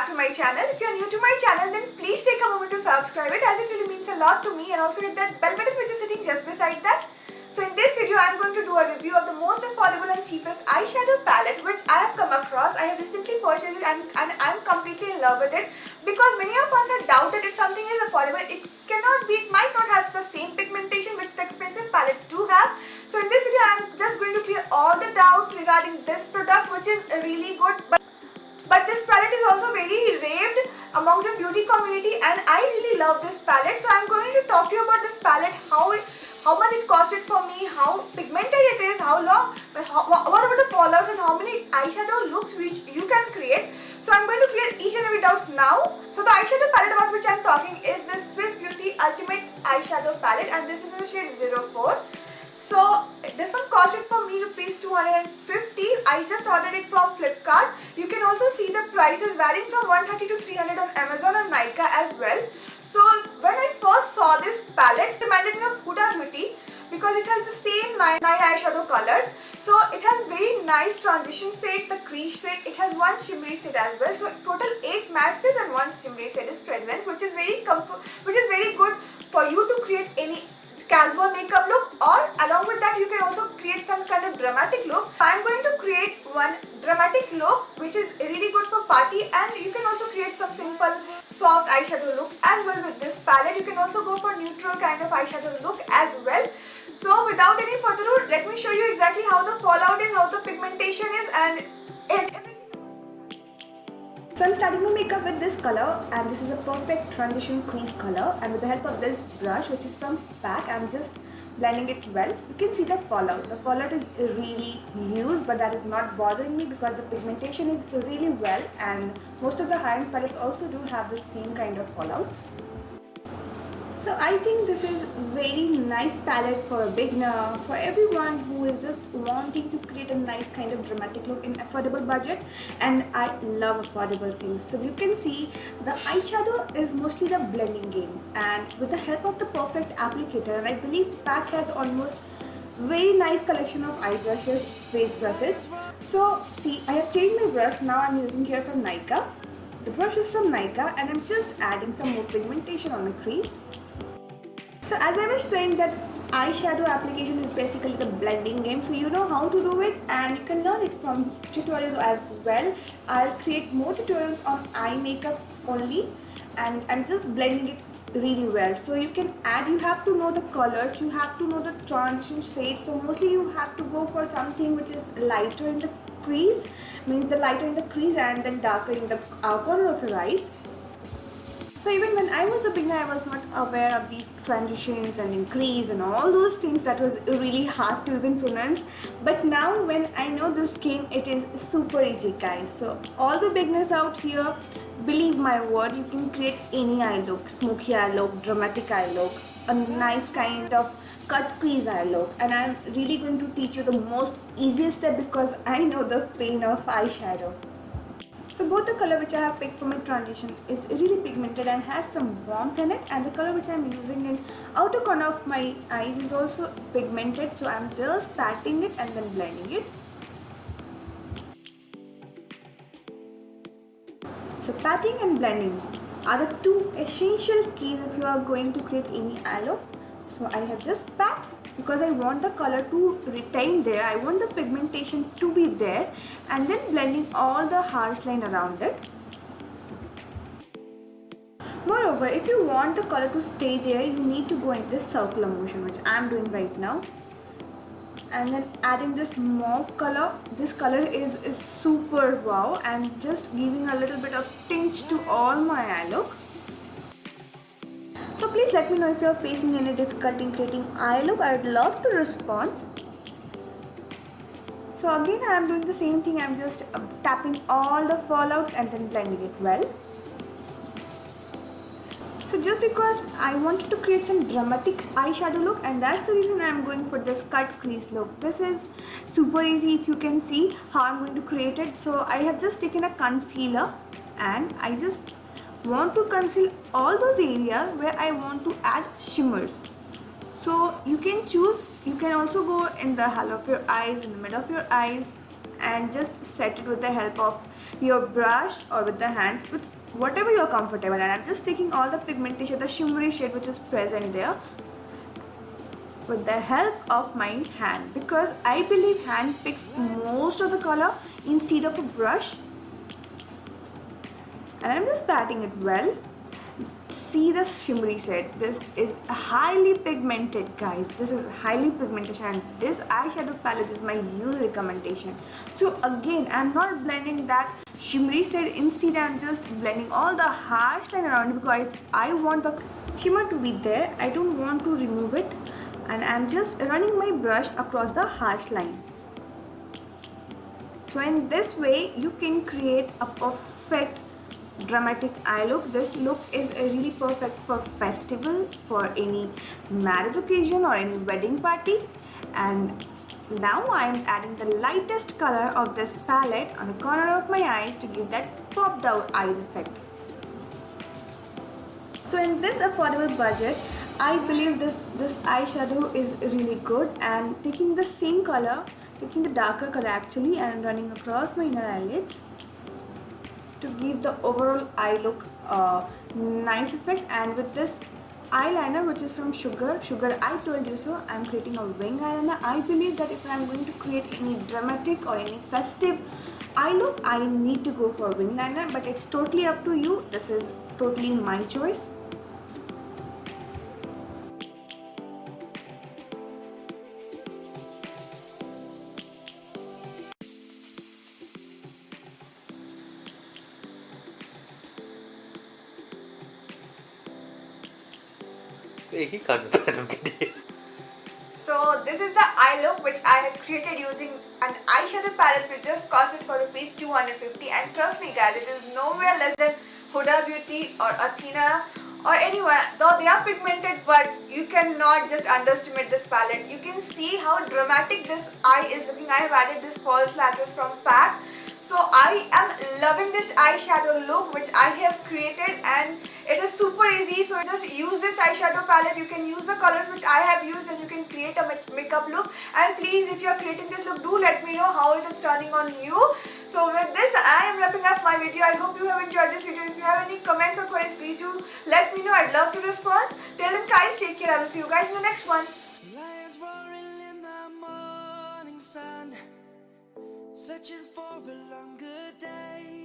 back to my channel. If you are new to my channel, then please take a moment to subscribe it, as it really means a lot to me, and also hit that bell button which is sitting just beside that. So in this video I am going to do a review of the most affordable and cheapest eyeshadow palette which I have come across. I have recently purchased it and I am completely in love with it, because many of us have doubted if something is affordable, it might not have the same pigmentation which the expensive palettes do have. So in this video I am just going to clear all the doubts regarding this product, which is really good. But this palette is also very raved among the beauty community, and I really love this palette. So I am going to talk to you about this palette, how much it costed for me, how pigmented it is, how long, what about the fallouts, and how many eyeshadow looks which you can create. So I am going to clear each and every doubt now. So the eyeshadow palette about which I am talking is the Swiss Beauty Ultimate Eyeshadow Palette, and this is in the shade 04. So this one costed for me rupees 250. I just ordered it from Flipkart. You can also see the prices varying from 130 to 300 on Amazon and Nykaa as well. So when I first saw this palette, it reminded me of Huda Beauty because it has the same 9 eyeshadow colors. So it has very nice transition shades, the crease shade. It has one shimmery shade as well. So total 8 matte shades and one shimmery shade is present, which is very good for you to create any casual makeup look, or along with that you can also create some kind of dramatic look. I am going to create one dramatic look which is really good for party, and you can also create some simple soft eyeshadow look as well with this palette. You can also go for neutral kind of eyeshadow look as well. So without any further ado, let me show you exactly how the fallout is, how the pigmentation is, and everything. So I'm starting my makeup with this color, and this is a perfect transition crease color, and with the help of this brush which is from PAC, I'm just blending it well. You can see the fallout. The fallout is really huge, but that is not bothering me because the pigmentation is really well, and most of the high-end palettes also do have the same kind of fallouts. So I think this is very nice palette for a beginner, for everyone who is just wanting to create a nice kind of dramatic look in affordable budget, and I love affordable things. So you can see the eyeshadow is mostly the blending game, and with the help of the perfect applicator, and I believe PAC has almost very nice collection of eye brushes, face brushes. So see, I have changed my brush. Now I'm using here from Nykaa. The brush is from Nykaa, and I'm just adding some more pigmentation on my crease. So as I was saying, that eyeshadow application is basically the blending game, so you know how to do it, and you can learn it from tutorials as well. I'll create more tutorials on eye makeup only, and I'm just blending it really well. So you can add, you have to know the colors, you have to know the transition shades. So mostly you have to go for something which is lighter in the crease, means the lighter in the crease and then darker in the corner of your eyes. So even when I was a beginner, I was not aware of these transitions and increase and all those things. That was really hard to even pronounce. But now when I know this game, it is super easy, guys. So all the beginners out here, believe my word, you can create any eye look, smoky eye look, dramatic eye look, a nice kind of cut crease eye look. And I'm really going to teach you the most easiest step because I know the pain of eyeshadow. So both the color which I have picked for my transition is really pigmented and has some warmth in it, and the color which I am using in outer corner of my eyes is also pigmented. So I am just patting it and then blending it. So patting and blending are the two essential keys if you are going to create any eye look. So I have just pat because I want the color to retain there, I want the pigmentation to be there, and then blending all the harsh line around it. Moreover, if you want the color to stay there, you need to go in this circular motion, which I am doing right now, and then adding this mauve color. This color is super wow, and just giving a little bit of tinge to all my eye look. So please let me know if you are facing any difficulty in creating eye look. I would love to respond. So again I am doing the same thing. I am just tapping all the fallouts and then blending it well. So just because I wanted to create some dramatic eyeshadow look, and that's the reason I am going for this cut crease look. This is super easy if you can see how I am going to create it. So I have just taken a concealer, and I just want to conceal all those areas where I want to add shimmers. So you can choose, you can also go in the hollow of your eyes, in the middle of your eyes, and just set it with the help of your brush or with the hands, with whatever you're comfortable. And I'm just taking all the pigmentation, the shimmery shade which is present there, with the help of my hand, because I believe hand picks most of the color instead of a brush. And I'm just patting it well. See the shimmery shade. This is highly pigmented, guys. This is highly pigmented, and this eyeshadow palette is my use recommendation. So again, I'm not blending that shimmery shade. Instead, I'm just blending all the harsh line around it because I want the shimmer to be there. I don't want to remove it, and I'm just running my brush across the harsh line. So in this way, you can create a perfect dramatic eye look. This look is really perfect for festival, for any marriage occasion or any wedding party. And now I am adding the lightest color of this palette on the corner of my eyes to give that popped out eye effect. So in this affordable budget, I believe this eyeshadow is really good, and taking the same color, taking the darker color actually, and running across my inner eyelids to give the overall eye look nice effect. And with this eyeliner, which is from Sugar I Told You So, I'm creating a wing eyeliner. I believe that if I'm going to create any dramatic or any festive eye look, I need to go for wing liner, but it's totally up to you. This is totally my choice. एक ही कान में पैरों के लिए. So this is the eye look which I have created using an eyeshadow palette which just costed for rupees 250, and trust me guys, it is nowhere less than Huda Beauty or Athena or anyone, though they are pigmented, but you cannot just underestimate this palette. You can see how dramatic this eye is looking. I have added this false lashes from PAC. So I am loving this eyeshadow look which I have created, and it is super easy. So just use this eyeshadow palette. You can use the colors which I have used, and you can create a makeup look. And please, if you are creating this look, do let me know how it is turning on you. So with this, I am wrapping up my video. I hope you have enjoyed this video. If you have any comments or queries, please do let me know. I'd love to respond. Till then guys, take care. I will see you guys in the next one. Lions roaring in the morning sun, searching for a longer day.